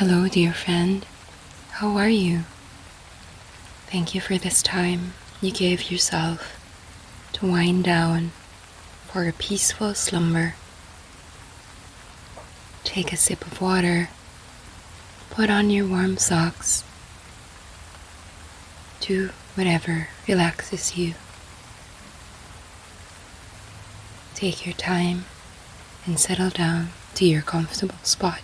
Hello, dear friend. How are you? Thank you for this time you gave yourself to wind down for a peaceful slumber. Take a sip of water, put on your warm socks, do whatever relaxes you. Take your time and settle down to your comfortable spot.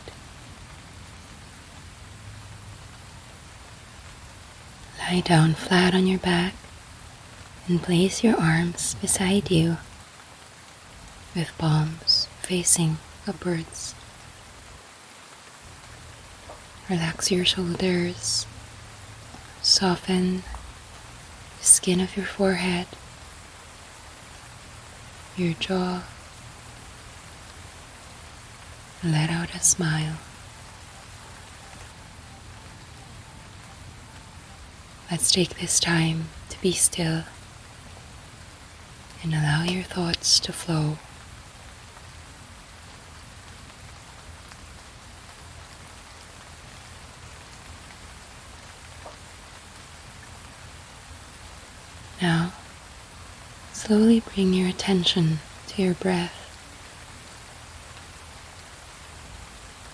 Lie down flat on your back and place your arms beside you with palms facing upwards. Relax your shoulders, soften the skin of your forehead, your jaw, and let out a smile. Let's take this time to be still and allow your thoughts to flow. Now, slowly bring your attention to your breath.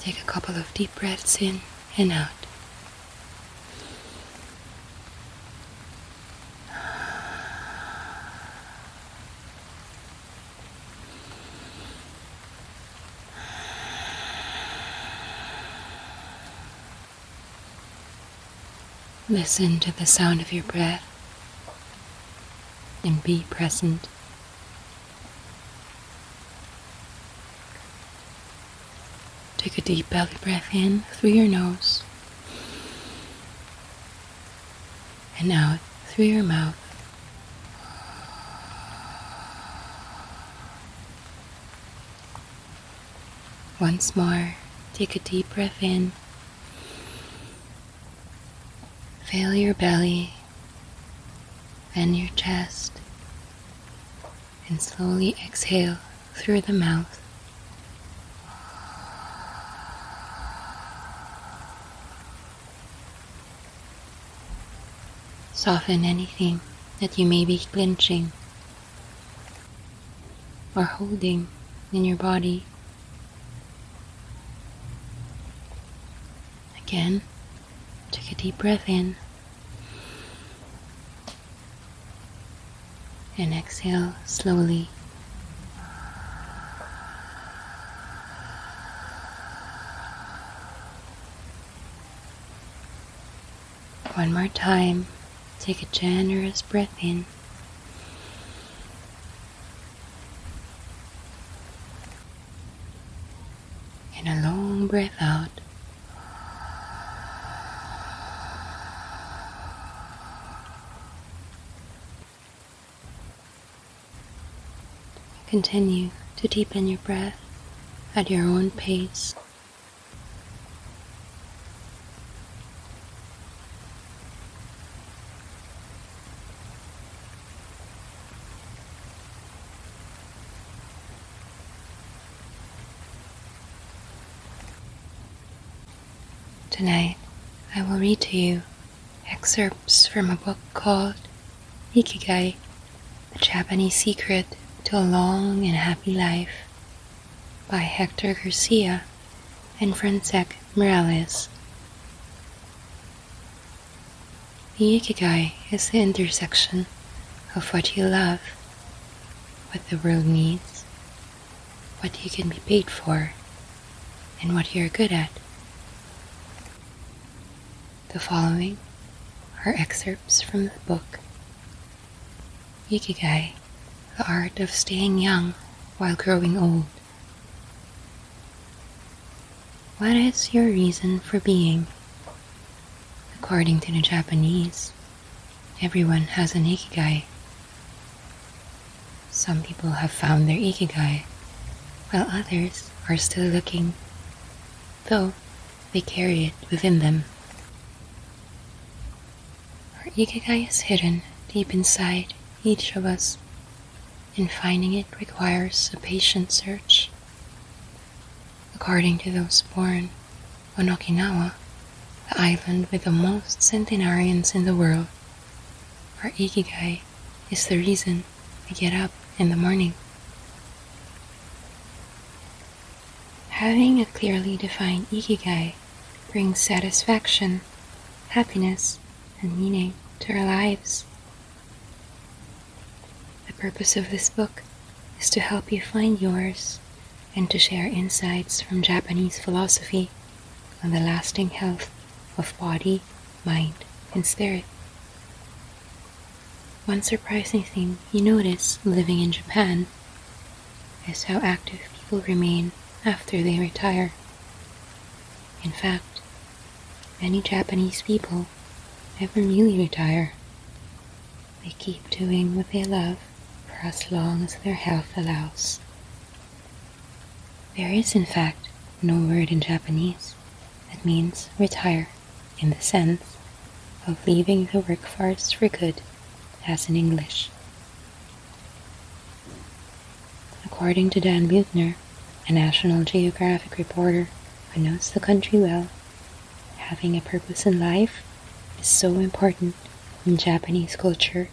Take a couple of deep breaths in and out. Listen to the sound of your breath and be present. Take a deep belly breath in through your nose and out through your mouth. Once more, take a deep breath in. Fill your belly, then your chest, and slowly exhale through the mouth. Soften anything that you may be clenching or holding in your body. Again, take a deep breath in and exhale slowly. One more time, take a generous breath in and a long breath out. Continue to deepen your breath at your own pace. Tonight, I will read to you excerpts from a book called Ikigai, the Japanese Secret to a Long and Happy Life by Hector Garcia and Francesc Morales. The Ikigai is the intersection of what you love, what the world needs, what you can be paid for, and what you're good at. The following are excerpts from the book Ikigai, the Art of Staying Young While Growing Old. What is your reason for being? According to the Japanese, everyone has an Ikigai. Some people have found their Ikigai, while others are still looking, though they carry it within them. Our Ikigai is hidden deep inside each of us, and finding it requires a patient search. According to those born, On Okinawa, the island with the most centenarians in the world, our Ikigai is the reason we get up in the morning. Having a clearly defined Ikigai brings satisfaction, happiness, and meaning to our lives. The purpose of this book is to help you find yours and to share insights from Japanese philosophy on the lasting health of body, mind, and spirit. One surprising thing you notice living in Japan is how active people remain after they retire. In fact, many Japanese people never really retire. They keep doing what they love for as long as their health allows. There is, in fact, no word in Japanese that means retire in the sense of leaving the workforce for good as in English. According to Dan Buettner, a National Geographic reporter who knows the country well, having a purpose in life is so important in Japanese culture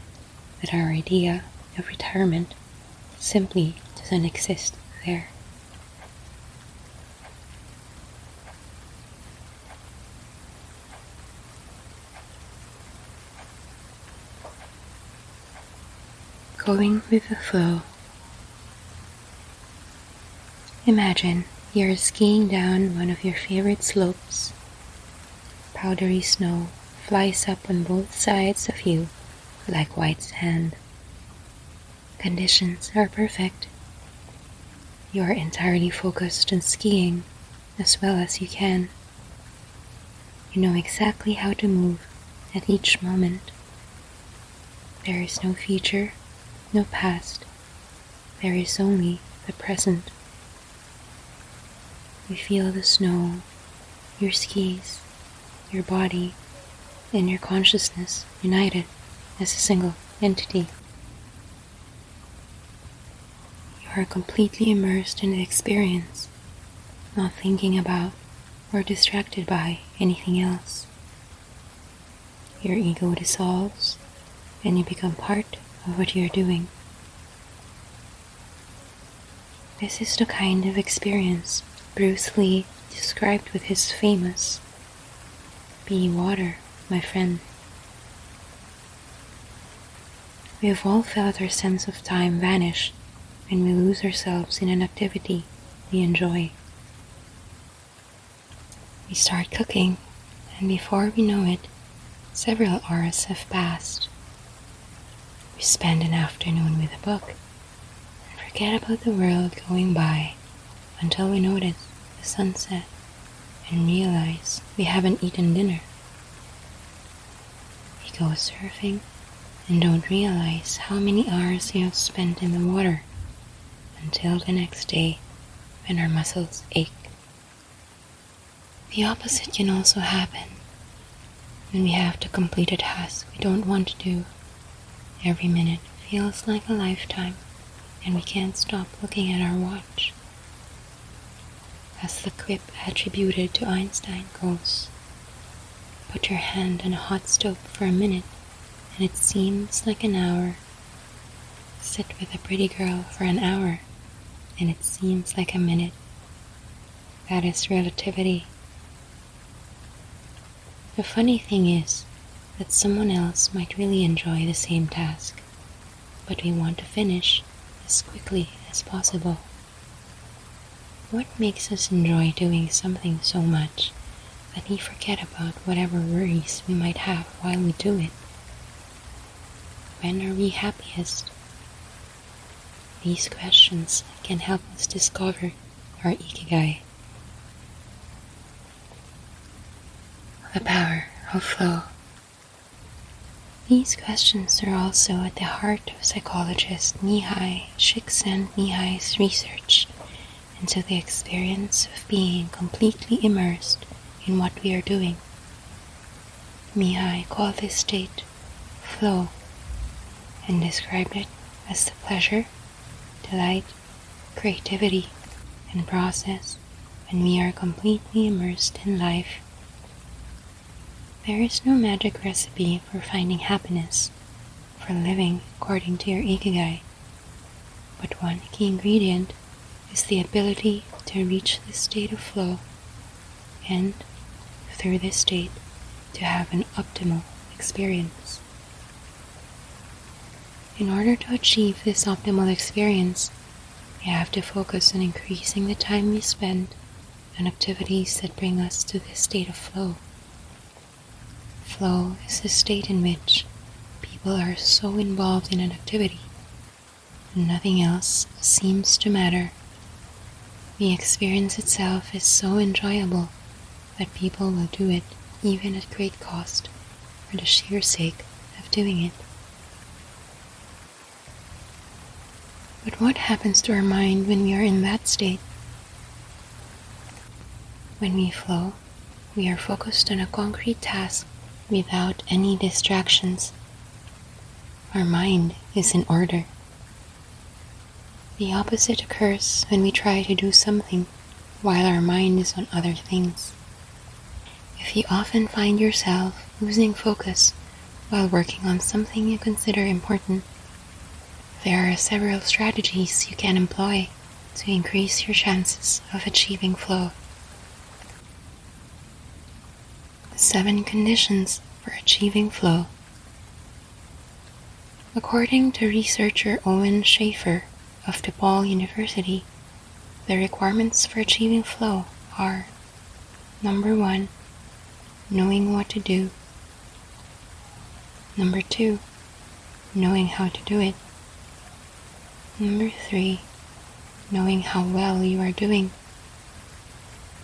that our idea of retirement simply doesn't exist there. Going with the flow. Imagine you're skiing down one of your favorite slopes. Powdery snow flies up on both sides of you like white sand. Conditions are perfect. You are entirely focused on skiing as well as you can. You know exactly how to move at each moment. There is no future, no past. There is only the present. You feel the snow, your skis, your body, and your consciousness united as a single entity. You are completely immersed in the experience, not thinking about or distracted by anything else. Your ego dissolves and you become part of what you're doing. This is the kind of experience Bruce Lee described with his famous "Be water, my friend." We have all felt our sense of time vanish when we lose ourselves in an activity we enjoy. We start cooking, and before we know it, several hours have passed. We spend an afternoon with a book and forget about the world going by until we notice the sunset and realize we haven't eaten dinner. We go surfing and don't realize how many hours we have spent in the water until the next day when our muscles ache. The opposite can also happen when we have to complete a task we don't want to do. Every minute feels like a lifetime and we can't stop looking at our watch. As the quip attributed to Einstein goes, put your hand on a hot stove for a minute and it seems like an hour. Sit with a pretty girl for an hour and it seems like a minute. That is relativity. The funny thing is that someone else might really enjoy the same task, but we want to finish as quickly as possible. What makes us enjoy doing something so much that we forget about whatever worries we might have while we do it? When are we happiest? These questions can help us discover our Ikigai. The power of flow. These questions are also at the heart of psychologist Mihai Csikszentmihalyi's research into the experience of being completely immersed in what we are doing. Mihai called this state flow and described it as the pleasure, delight, creativity, and process when we are completely immersed in life. There is no magic recipe for finding happiness, for living according to your Ikigai, but one key ingredient is the ability to reach this state of flow and, through this state, to have an optimal experience. In order to achieve this optimal experience, you have to focus on increasing the time we spend on activities that bring us to this state of flow. Flow is a state in which people are so involved in an activity, and nothing else seems to matter. The experience itself is so enjoyable that people will do it even at great cost for the sheer sake of doing it. But what happens to our mind when we are in that state? When we flow, we are focused on a concrete task without any distractions. Our mind is in order. The opposite occurs when we try to do something while our mind is on other things. If you often find yourself losing focus while working on something you consider important, there are several strategies you can employ to increase your chances of achieving flow. The 7 conditions for achieving flow. According to researcher Owen Schaefer of DePaul University, the requirements for achieving flow are: number 1, knowing what to do; number 2, knowing how to do it; number 3, knowing how well you are doing;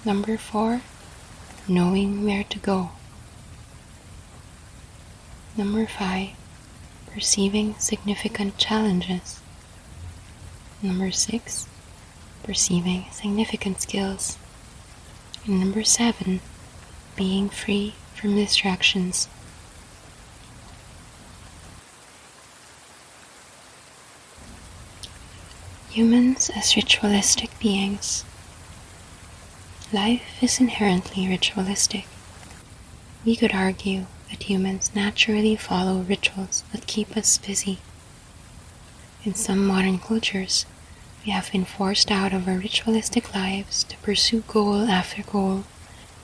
number 4, knowing where to go; number 5, perceiving significant challenges; number 6, perceiving significant skills; and number 7, being free from distractions. Humans as ritualistic beings. Life is inherently ritualistic. We could argue that humans naturally follow rituals that keep us busy. In some modern cultures, we have been forced out of our ritualistic lives to pursue goal after goal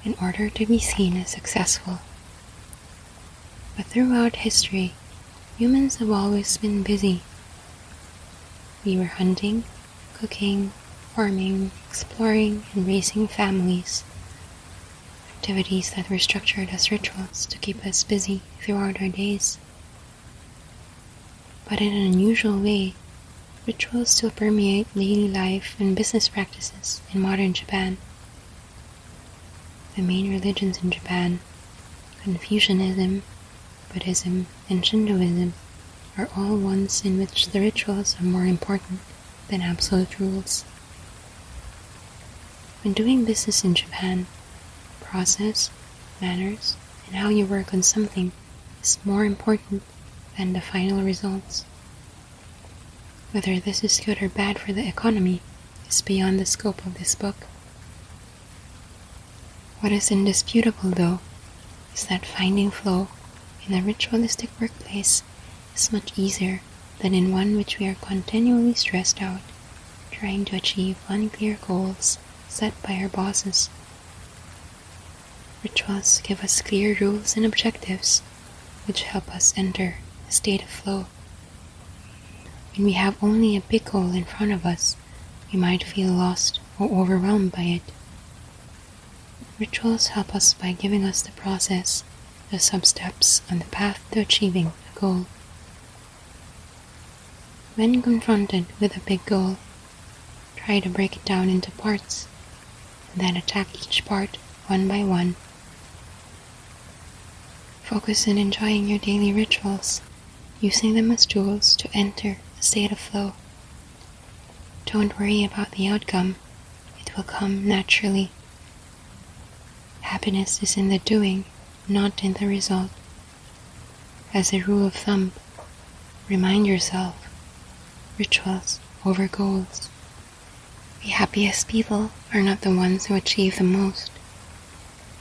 in order to be seen as successful. But throughout history, humans have always been busy. We were hunting, cooking, farming, exploring, and raising families. Activities that were structured as rituals to keep us busy throughout our days. But in an unusual way, rituals still permeate daily life and business practices in modern Japan. The main religions in Japan, Confucianism, Buddhism, and Shintoism, are all ones in which the rituals are more important than absolute rules. When doing business in Japan, process, manners, and how you work on something is more important than the final results. Whether this is good or bad for the economy is beyond the scope of this book. What is indisputable, though, is that finding flow in a ritualistic workplace is much easier than in one which we are continually stressed out, trying to achieve unclear goals set by our bosses. Rituals give us clear rules and objectives, which help us enter a state of flow. When we have only a big goal in front of us, we might feel lost or overwhelmed by it. Rituals help us by giving us the process, the sub-steps on the path to achieving a goal. When confronted with a big goal, try to break it down into parts, and then attack each part one by one. Focus on enjoying your daily rituals, using them as tools to enter a state of flow. Don't worry about the outcome, it will come naturally. Happiness is in the doing, not in the result. As a rule of thumb, remind yourself, rituals over goals. The happiest people are not the ones who achieve the most.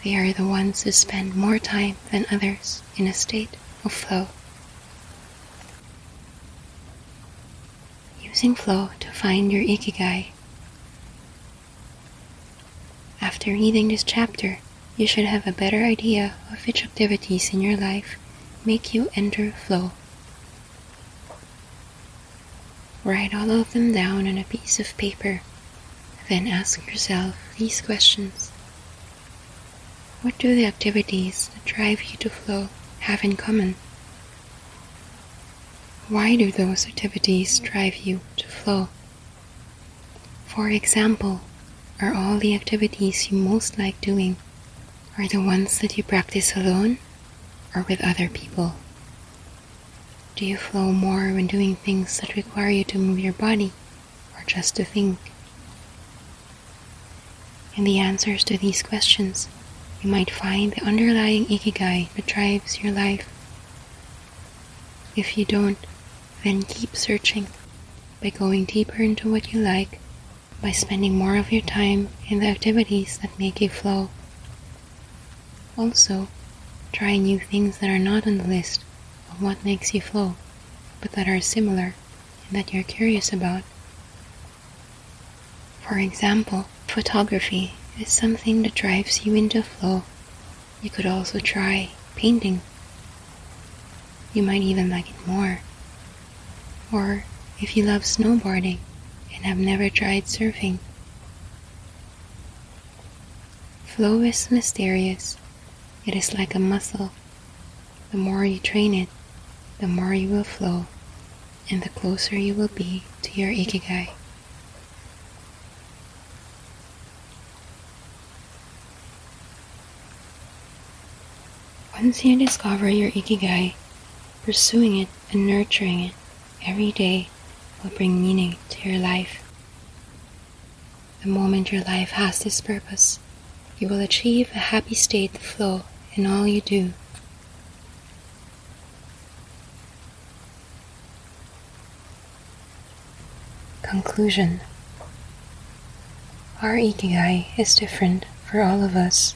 They are the ones who spend more time than others in a state of flow. Using flow to find your Ikigai. After reading this chapter, you should have a better idea of which activities in your life make you enter flow. Write all of them down on a piece of paper, then ask yourself these questions. What do the activities that drive you to flow have in common? Why do those activities drive you to flow? For example, are all the activities you most like doing are the ones that you practice alone or with other people? Do you flow more when doing things that require you to move your body or just to think? In the answers to these questions, you might find the underlying Ikigai that drives your life. If you don't, then keep searching by going deeper into what you like, by spending more of your time in the activities that make you flow. Also, try new things that are not on the list of what makes you flow, but that are similar and that you're curious about. For example, photography is something that drives you into flow. You could also try painting. You might even like it more. Or if you love snowboarding and have never tried surfing. Flow is mysterious. It is like a muscle. The more you train it, the more you will flow, and the closer you will be to your Ikigai. Once you discover your Ikigai, pursuing it and nurturing it every day will bring meaning to your life. The moment your life has this purpose, you will achieve a happy state of flow in all you do. Conclusion. Our Ikigai is different for all of us,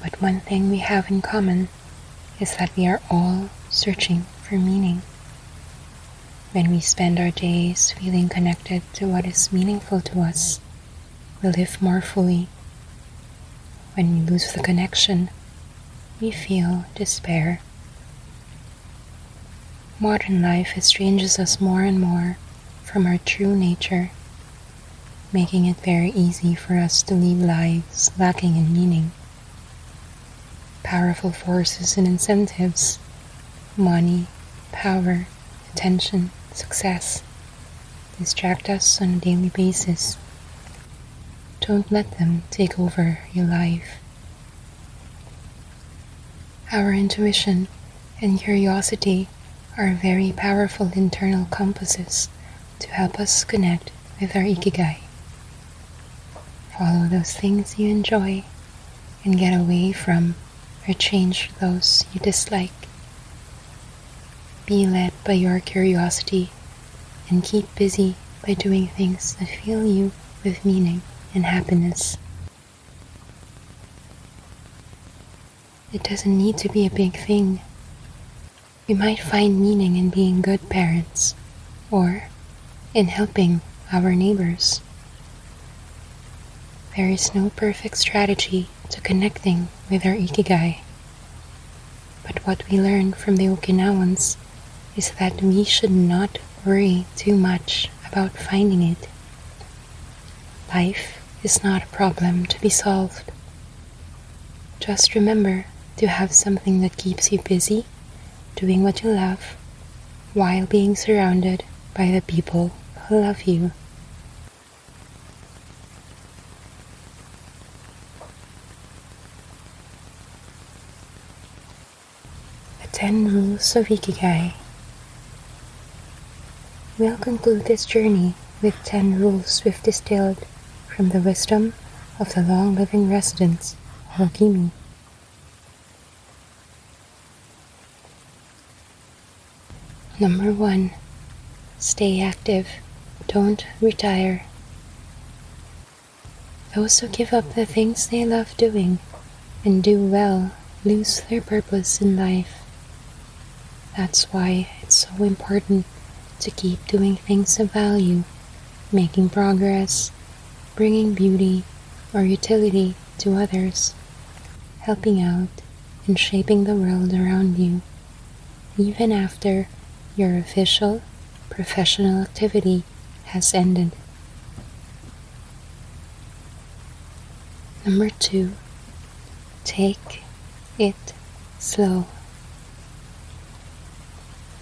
but one thing we have in common is that we are all searching for meaning. When we spend our days feeling connected to what is meaningful to us, we live more fully. When we lose the connection, we feel despair. Modern life estranges us more and more from our true nature, making it very easy for us to lead lives lacking in meaning. Powerful forces and incentives, money, power, attention, success, distract us on a daily basis. Don't let them take over your life. Our intuition and curiosity are very powerful internal compasses to help us connect with our Ikigai. Follow those things you enjoy and get away from or change those you dislike. Be led by your curiosity and keep busy by doing things that fill you with meaning and happiness. It doesn't need to be a big thing. We might find meaning in being good parents or in helping our neighbors. There is no perfect strategy to connecting with our Ikigai. But what we learn from the Okinawans is that we should not worry too much about finding it. Life is not a problem to be solved. Just remember to have something that keeps you busy, doing what you love, while being surrounded by the people who love you. The 10 Rules of Ikigai. We'll conclude this journey with 10 rules we've distilled from the wisdom of the long-living residents of Okimi. Number 1. Stay active. Don't retire. Those who give up the things they love doing and do well lose their purpose in life. That's why it's so important to keep doing things of value, making progress, bringing beauty or utility to others, helping out and shaping the world around you, even after your official, professional activity has ended. Number 2, take it slow.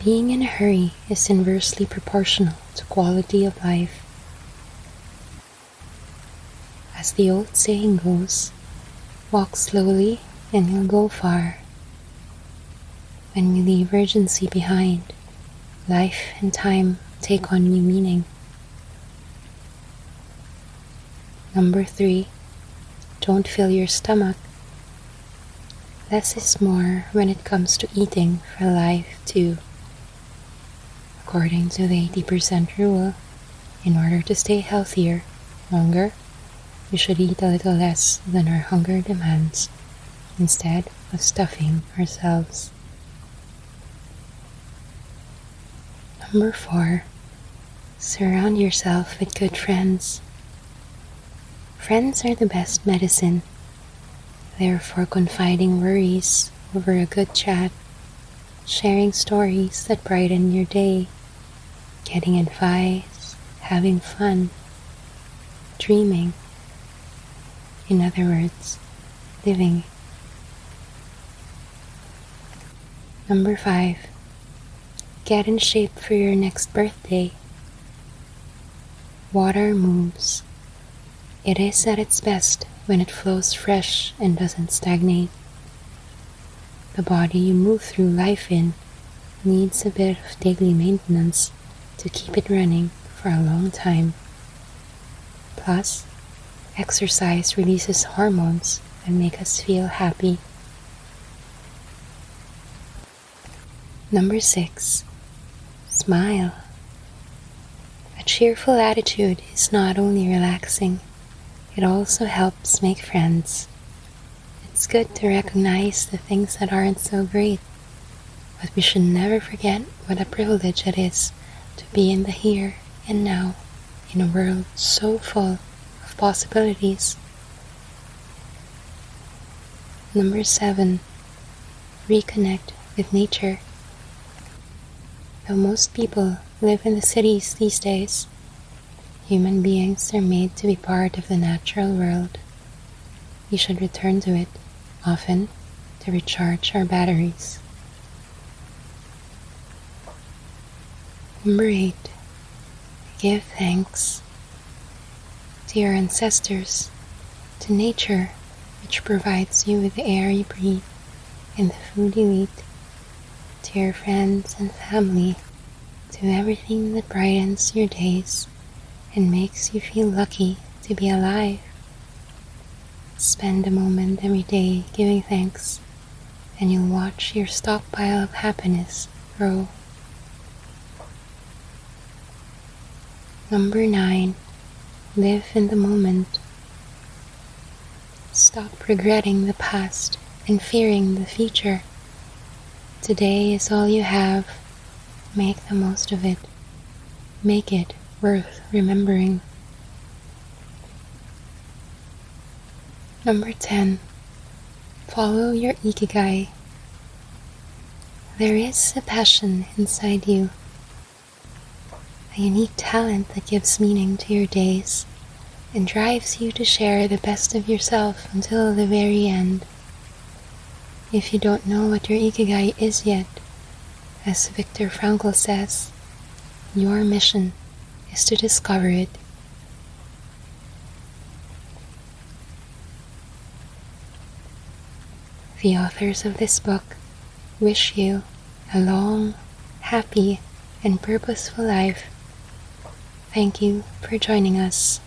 Being in a hurry is inversely proportional to quality of life. As the old saying goes, walk slowly and you'll go far. When we leave urgency behind, life and time take on new meaning. Number 3, don't fill your stomach. Less is more when it comes to eating for life too. According to the 80% rule, in order to stay healthier longer, we should eat a little less than our hunger demands, instead of stuffing ourselves. Number 4, surround yourself with good friends. Friends are the best medicine. Therefore, confiding worries over a good chat, sharing stories that brighten your day, getting advice, having fun, dreaming. In other words, living. Number 5, get in shape for your next birthday. Water moves. It is at its best when it flows fresh and doesn't stagnate. The body you move through life in needs a bit of daily maintenance to keep it running for a long time. Plus, exercise releases hormones that make us feel happy. Number 6, smile. A cheerful attitude is not only relaxing, it also helps make friends. It's good to recognize the things that aren't so great, but we should never forget what a privilege it is to be in the here and now in a world so full of possibilities. Number 7, reconnect with nature. Though most people live in the cities these days, human beings are made to be part of the natural world. We should return to it often to recharge our batteries. Number 8, give thanks to your ancestors, to nature, which provides you with the air you breathe and the food you eat, to your friends and family, to everything that brightens your days and makes you feel lucky to be alive. Spend a moment every day giving thanks, and you'll watch your stockpile of happiness grow. Number 9, live in the moment. Stop regretting the past and fearing the future. Today is all you have. Make the most of it. Make it worth remembering. Number 10, follow your Ikigai. There is a passion inside you, a unique talent that gives meaning to your days and drives you to share the best of yourself until the very end. If you don't know what your Ikigai is yet, as Viktor Frankl says, your mission is to discover it. The authors of this book wish you a long, happy, and purposeful life. Thank you for joining us.